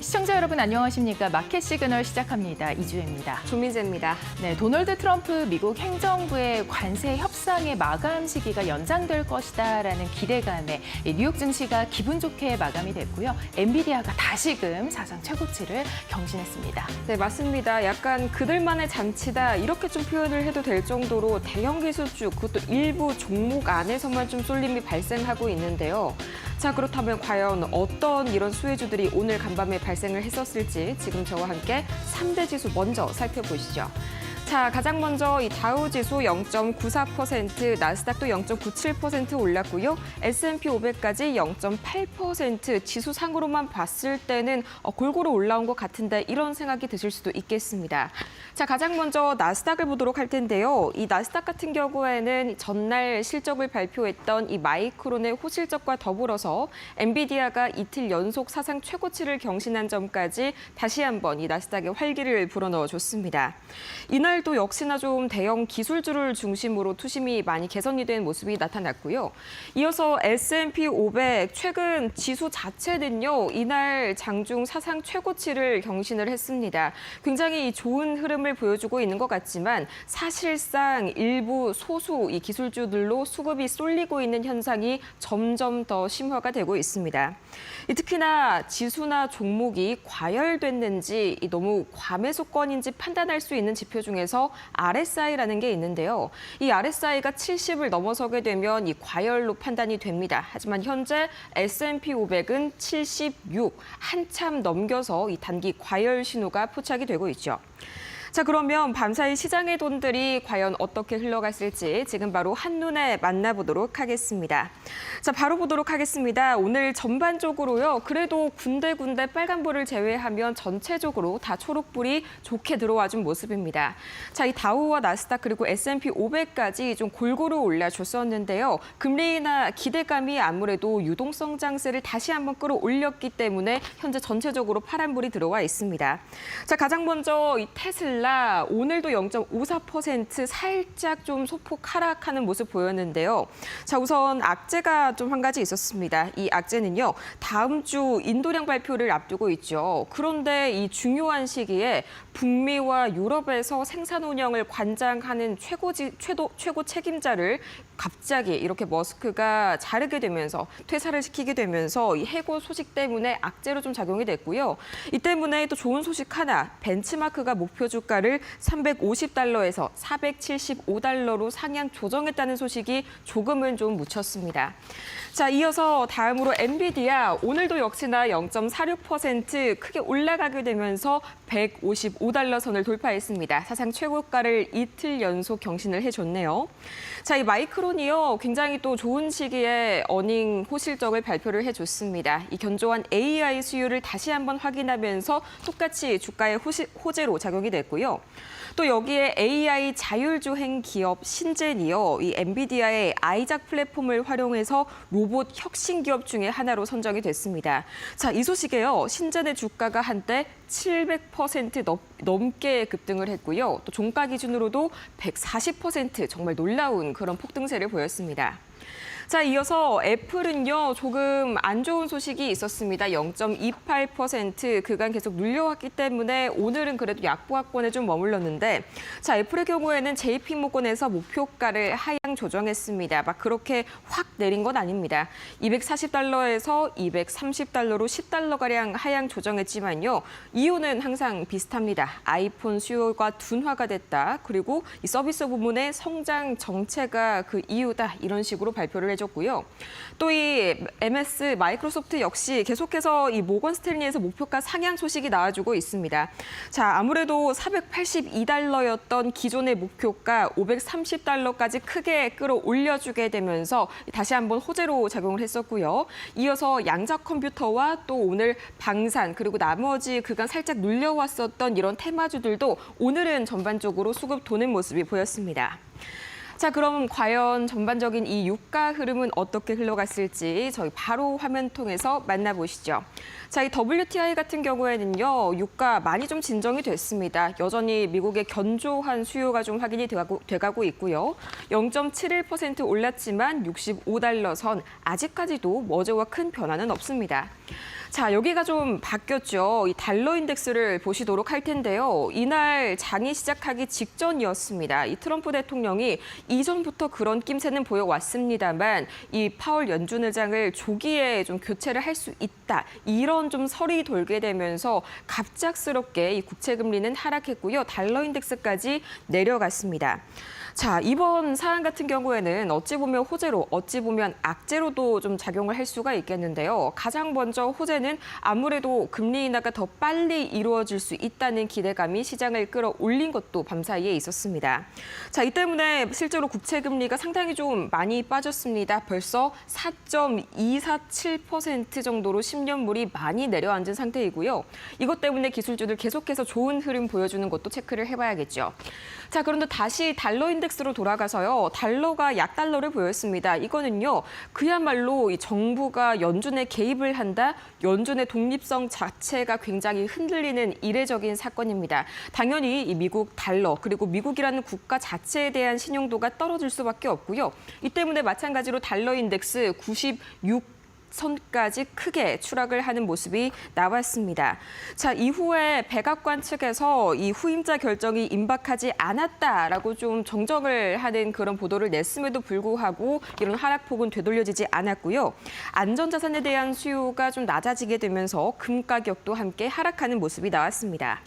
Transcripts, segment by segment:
시청자 여러분 안녕하십니까? 마켓 시그널 시작합니다. 이주혜입니다. 조민재입니다. 네, 도널드 트럼프 미국 행정부의 관세 협상의 마감 시기가 연장될 것이다라는 기대감에 뉴욕 증시가 기분 좋게 마감이 됐고요. 엔비디아가 다시금 사상 최고치를 경신했습니다. 네, 맞습니다. 약간 그들만의 잔치다 이렇게 좀 표현을 해도 될 정도로 대형 기술주, 그것도 일부 종목 안에서만 좀 쏠림이 발생하고 있는데요. 자, 그렇다면 과연 어떤 이런 수혜주들이 오늘 간밤에 발생을 했었을지 지금 저와 함께 3대 지수 먼저 살펴보시죠. 자, 가장 먼저 이 다우지수 0.94%, 나스닥도 0.97% 올랐고요. S&P 500까지 0.8% 지수상으로만 봤을 때는 골고루 올라온 것 같은데 이런 생각이 드실 수도 있겠습니다. 자, 가장 먼저 나스닥을 보도록 할 텐데요. 이 나스닥 같은 경우에는 전날 실적을 발표했던 이 마이크론의 호실적과 더불어서 엔비디아가 이틀 연속 사상 최고치를 경신한 점까지 다시 한번 이 나스닥에 활기를 불어넣어줬습니다. 이날도 역시나 좀 대형 기술주를 중심으로 투심이 많이 개선이 된 모습이 나타났고요. 이어서 S&P 500 최근 지수 자체는요. 이날 장중 사상 최고치를 경신을 했습니다. 굉장히 좋은 흐름을 보여주고 있는 것 같지만 사실상 일부 소수 이 기술주들로 수급이 쏠리고 있는 현상이 점점 더 심화가 되고 있습니다. 특히나 지수나 종목이 과열됐는지 너무 과매수권인지 판단할 수 있는 지표 중에서 RSI라는 게 있는데요. 이 RSI가 70을 넘어서게 되면 이 과열로 판단이 됩니다. 하지만 현재 S&P 500은 76, 한참 넘겨서 이 단기 과열 신호가 포착이 되고 있죠. 자, 그러면 밤사이 시장의 돈들이 과연 어떻게 흘러갔을지 지금 바로 한눈에 만나보도록 하겠습니다. 자, 바로 보도록 하겠습니다. 오늘 전반적으로요. 그래도 군데군데 빨간불을 제외하면 전체적으로 다 초록불이 좋게 들어와준 모습입니다. 자, 이 다우와 나스닥 그리고 S&P 500까지 좀 골고루 올라줬었는데요. 금리 인하 기대감이 아무래도 유동성 장세를 다시 한번 끌어올렸기 때문에 현재 전체적으로 파란불이 들어와 있습니다. 자, 가장 먼저 이 테슬라 오늘도 0.54% 살짝 좀 소폭 하락하는 모습 보였는데요. 자, 우선 악재가 좀 한 가지 있었습니다. 이 악재는요. 다음 주 인도량 발표를 앞두고 있죠. 그런데 이 중요한 시기에 북미와 유럽에서 생산 운영을 관장하는 최고 책임자를 갑자기 이렇게 머스크가 자르게 되면서 퇴사를 시키게 되면서 이 해고 소식 때문에 악재로 좀 작용이 됐고요. 이 때문에 또 좋은 소식 하나, 벤치마크가 목표 주가를 $350에서 $475로 상향 조정했다는 소식이 조금은 좀 묻혔습니다. 자, 이어서 다음으로 엔비디아 오늘도 역시나 0.46% 크게 올라가게 되면서 $155 선을 돌파했습니다. 사상 최고가를 이틀 연속 경신을 해줬네요. 자, 이 마이크론이요. 굉장히 또 좋은 시기에 어닝 호실적을 발표를 해줬습니다. 이 견조한 AI 수요를 다시 한번 확인하면서 똑같이 주가의 호재로 작용이 됐고요. 또 여기에 AI 자율주행 기업 신젠이요. 이 엔비디아의 아이작 플랫폼을 활용해서 로봇 혁신 기업 중에 하나로 선정이 됐습니다. 자, 이 소식에요. 신젠의 주가가 한때 700% 넘게 급등을 했고요. 또 종가 기준으로도 140% 정말 놀라운 그런 폭등세를 보였습니다. 자, 이어서 애플은요, 조금 안 좋은 소식이 있었습니다. 0.28% 그간 계속 눌려왔기 때문에 오늘은 그래도 약보합권에 좀 머물렀는데, 자, 애플의 경우에는 JP모건에서 목표가를 하향 조정했습니다. 막 그렇게 확 내린 건 아닙니다. $240에서 $230로 $10가량 하향 조정했지만요. 이유는 항상 비슷합니다. 아이폰 수요가 둔화가 됐다. 그리고 이 서비스 부문의 성장 정체가 그 이유다. 이런 식으로 발표를 해줬고요. 또 이 MS 마이크로소프트 역시 계속해서 이 모건 스탠리에서 목표가 상향 소식이 나와주고 있습니다. 자, 아무래도 $482였던 기존의 목표가 $530까지 크게 끌어올려주게 되면서 다시 한번 호재로 작용을 했었고요. 이어서 양자 컴퓨터와 또 오늘 방산 그리고 나머지 그간 살짝 눌려왔었던 이런 테마주들도 오늘은 전반적으로 수급 도는 모습이 보였습니다. 자, 그럼 과연 전반적인 이 유가 흐름은 어떻게 흘러갔을지 저희 바로 화면 통해서 만나보시죠. 자, 이 WTI 같은 경우에는요, 유가 많이 좀 진정이 됐습니다. 여전히 미국의 견조한 수요가 좀 확인이 돼가고 있고요. 0.71% 올랐지만 $65 선, 아직까지도 어제와 큰 변화는 없습니다. 자, 여기가 좀 바뀌었죠. 이 달러 인덱스를 보시도록 할 텐데요. 이날 장이 시작하기 직전이었습니다. 이 트럼프 대통령이 이전부터 그런 낌새는 보여왔습니다만 이 파월 연준 의장을 조기에 좀 교체를 할 수 있다. 이런 좀 설이 돌게 되면서 갑작스럽게 이 국채 금리는 하락했고요. 달러 인덱스까지 내려갔습니다. 자, 이번 사안 같은 경우에는 어찌 보면 호재로, 어찌 보면 악재로도 좀 작용을 할 수가 있겠는데요. 가장 먼저 호재는 아무래도 금리 인하가 더 빨리 이루어질 수 있다는 기대감이 시장을 끌어올린 것도 밤사이에 있었습니다. 자, 이 때문에 실제로 국채 금리가 상당히 좀 많이 빠졌습니다. 벌써 4.247% 정도로 10년물이 많이 내려앉은 상태이고요. 이것 때문에 기술주들 계속해서 좋은 흐름 보여주는 것도 체크를 해봐야겠죠. 자, 그런데 다시 달러 인덱스로 돌아가서요. 달러가 약달러를 보였습니다. 이거는요. 그야말로 이 정부가 연준에 개입을 한다. 연준의 독립성 자체가 굉장히 흔들리는 이례적인 사건입니다. 당연히 이 미국 달러 그리고 미국이라는 국가 자체에 대한 신용도가 떨어질 수밖에 없고요. 이 때문에 마찬가지로 달러 인덱스 96 선까지 크게 추락을 하는 모습이 나왔습니다. 자, 이후에 백악관 측에서 이 후임자 결정이 임박하지 않았다라고 좀 정정을 하는 그런 보도를 냈음에도 불구하고 이런 하락폭은 되돌려지지 않았고요. 안전자산에 대한 수요가 좀 낮아지게 되면서 금 가격도 함께 하락하는 모습이 나왔습니다.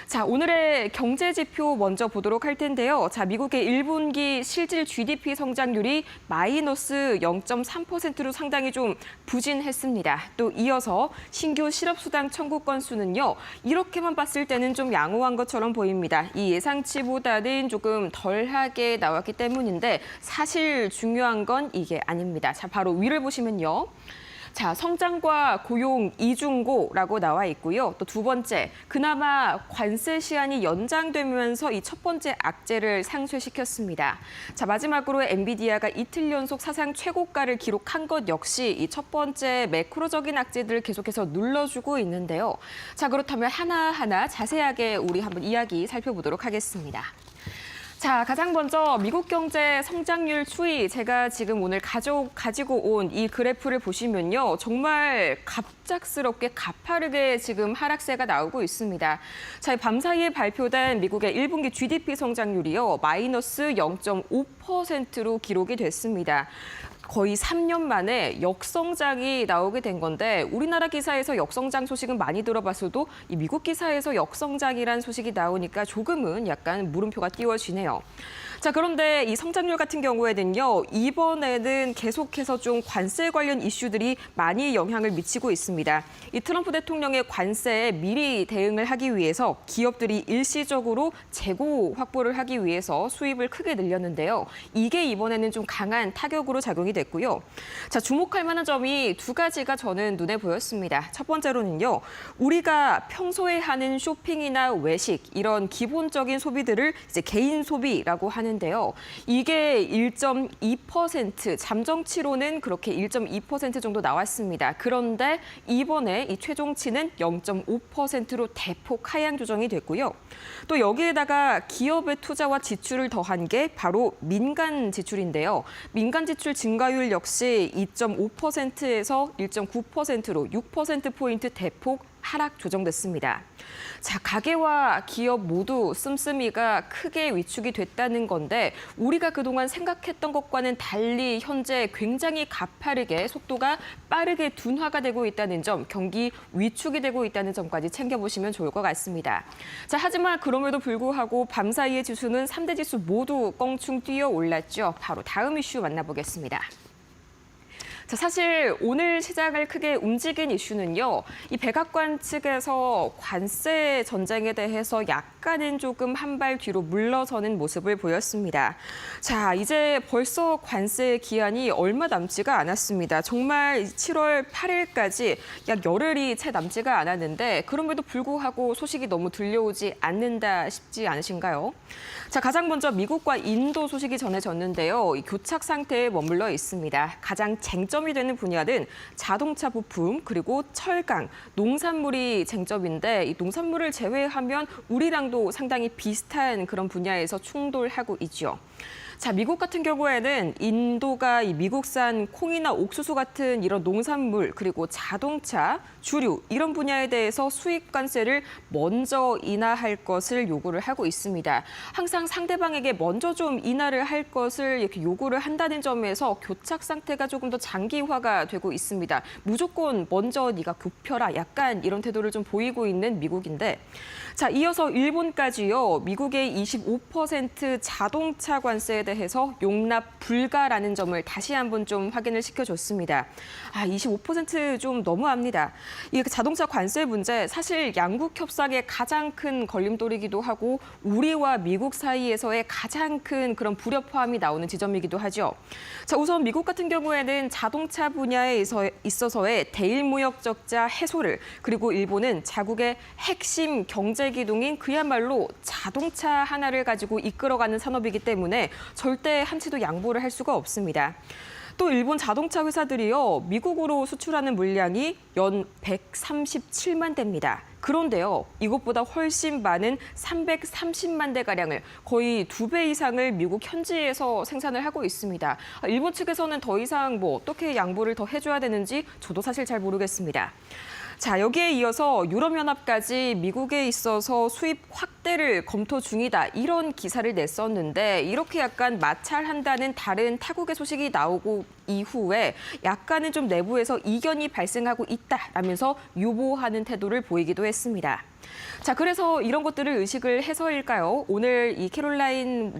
자, 오늘의 경제 지표 먼저 보도록 할 텐데요. 자, 미국의 1분기 실질 GDP 성장률이 마이너스 0.3%로 상당히 좀 부진했습니다. 또 이어서 신규 실업수당 청구 건수는요. 이렇게만 봤을 때는 좀 양호한 것처럼 보입니다. 이 예상치보다는 조금 덜하게 나왔기 때문인데 사실 중요한 건 이게 아닙니다. 자, 바로 위를 보시면요. 자, 성장과 고용 이중고라고 나와 있고요. 또 두 번째, 그나마 관세 시한이 연장되면서 이 첫 번째 악재를 상쇄시켰습니다. 자, 마지막으로 엔비디아가 이틀 연속 사상 최고가를 기록한 것 역시 이 첫 번째 매크로적인 악재들을 계속해서 눌러주고 있는데요. 자, 그렇다면 하나하나 자세하게 우리 한번 이야기 살펴보도록 하겠습니다. 자, 가장 먼저 미국 경제 성장률 추이 제가 지금 오늘 가지고 온 이 그래프를 보시면요. 정말 갑작스럽게 가파르게 지금 하락세가 나오고 있습니다. 자, 밤사이에 발표된 미국의 1분기 GDP 성장률이요. 마이너스 0.5%로 기록이 됐습니다. 거의 3년 만에 역성장이 나오게 된 건데 우리나라 기사에서 역성장 소식은 많이 들어봤어도 이 미국 기사에서 역성장이란 소식이 나오니까 조금은 약간 물음표가 띄워지네요. 자, 그런데 이 성장률 같은 경우에는요. 이번에는 계속해서 좀 관세 관련 이슈들이 많이 영향을 미치고 있습니다. 이 트럼프 대통령의 관세에 미리 대응을 하기 위해서 기업들이 일시적으로 재고 확보를 하기 위해서 수입을 크게 늘렸는데요. 이게 이번에는 좀 강한 타격으로 작용이 됐고요. 자, 주목할 만한 점이 두 가지가 저는 눈에 보였습니다. 첫 번째로는요. 우리가 평소에 하는 쇼핑이나 외식 이런 기본적인 소비들을 이제 개인 소비라고 하는데요. 이게 1.2% 잠정치로는 그렇게 1.2% 정도 나왔습니다. 그런데 이번에 이 최종치는 0.5%로 대폭 하향 조정이 됐고요. 또 여기에다가 기업의 투자와 지출을 더한 게 바로 민간 지출인데요. 민간 지출 증가율 역시 2.5%에서 1.9%로 6%포인트 대폭 하락 조정됐습니다. 자, 가계와 기업 모두 씀씀이가 크게 위축이 됐다는 건데 우리가 그동안 생각했던 것과는 달리 현재 굉장히 가파르게 속도가 빠르게 둔화가 되고 있다는 점, 경기 위축이 되고 있다는 점까지 챙겨보시면 좋을 것 같습니다. 자, 하지만 그럼에도 불구하고 밤사이의 지수는 3대 지수 모두 껑충 뛰어 올랐죠. 바로 다음 이슈 만나보겠습니다. 자, 사실 오늘 시장을 크게 움직인 이슈는요. 이 백악관 측에서 관세 전쟁에 대해서 약간은 조금 한 발 뒤로 물러서는 모습을 보였습니다. 자, 이제 벌써 관세 기한이 얼마 남지가 않았습니다. 정말 7월 8일까지 약 열흘이 채 남지가 않았는데 그럼에도 불구하고 소식이 너무 들려오지 않는다 싶지 않으신가요? 자, 가장 먼저 미국과 인도 소식이 전해졌는데요. 이 교착 상태에 머물러 있습니다. 가장 쟁점이 되는 분야는 자동차 부품 그리고 철강, 농산물이 쟁점인데 이 농산물을 제외하면 우리랑도 상당히 비슷한 그런 분야에서 충돌하고 있죠. 자, 미국 같은 경우에는 인도가 이 미국산 콩이나 옥수수 같은 이런 농산물 그리고 자동차, 주류 이런 분야에 대해서 수입 관세를 먼저 인하할 것을 요구를 하고 있습니다. 항상 상대방에게 먼저 좀 인하를 할 것을 이렇게 요구를 한다는 점에서 교착 상태가 조금 더 장기화가 되고 있습니다. 무조건 먼저 네가 굽혀라 약간 이런 태도를 좀 보이고 있는 미국인데 자, 이어서 일본까지요. 미국의 25% 자동차 관세에 대해서 용납 불가라는 점을 다시 한번 좀 확인을 시켜줬습니다. 25% 좀 너무합니다. 이 자동차 관세 문제 사실 양국 협상의 가장 큰 걸림돌이기도 하고 우리와 미국 사이에서의 가장 큰 그런 불협화음이 나오는 지점이기도 하죠. 자, 우선 미국 같은 경우에는 자동차 분야에 있어서의 대일무역 적자 해소를 그리고 일본은 자국의 핵심 경제 기둥인 그야말로 자동차 하나를 가지고 이끌어가는 산업이기 때문에 절대 한치도 양보를 할 수가 없습니다. 또 일본 자동차 회사들이요, 미국으로 수출하는 물량이 연 137만 대입니다. 그런데요, 이것보다 훨씬 많은 330만 대가량을 거의 2배 이상을 미국 현지에서 생산을 하고 있습니다. 일본 측에서는 더 이상 어떻게 양보를 더 해줘야 되는지 저도 사실 잘 모르겠습니다. 자, 여기에 이어서 유럽연합까지 미국에 있어서 수입 확대를 검토 중이다. 이런 기사를 냈었는데 이렇게 약간 마찰한다는 다른 타국의 소식이 나오고 이후에 약간은 좀 내부에서 이견이 발생하고 있다라면서 유보하는 태도를 보이기도 했습니다. 자, 그래서 이런 것들을 의식을 해서일까요? 오늘 이 캐롤라인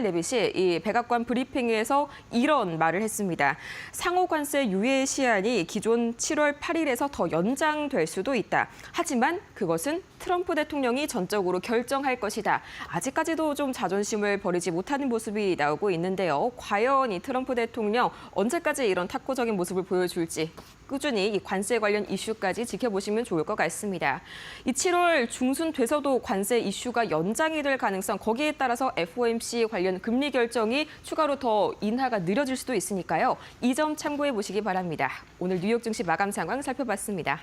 레빗이 이 백악관 브리핑에서 이런 말을 했습니다. 상호 관세 유예 시한이 기존 7월 8일에서 더 연장될 수도 있다. 하지만 그것은 트럼프 대통령이 전적으로 결정할 것이다. 아직까지도 좀 자존심을 버리지 못하는 모습이 나오고 있는데요. 과연 이 트럼프 대통령 언제까지 이런 탁구적인 모습을 보여줄지 꾸준히 이 관세 관련 이슈까지 지켜보시면 좋을 것 같습니다. 이 7월 중순 돼서도 관세 이슈가 연장이 될 가능성, 거기에 따라서 FOMC 관련 금리 결정이 추가로 더 인하가 느려질 수도 있으니까요. 이 점 참고해 보시기 바랍니다. 오늘 뉴욕 증시 마감 상황 살펴봤습니다.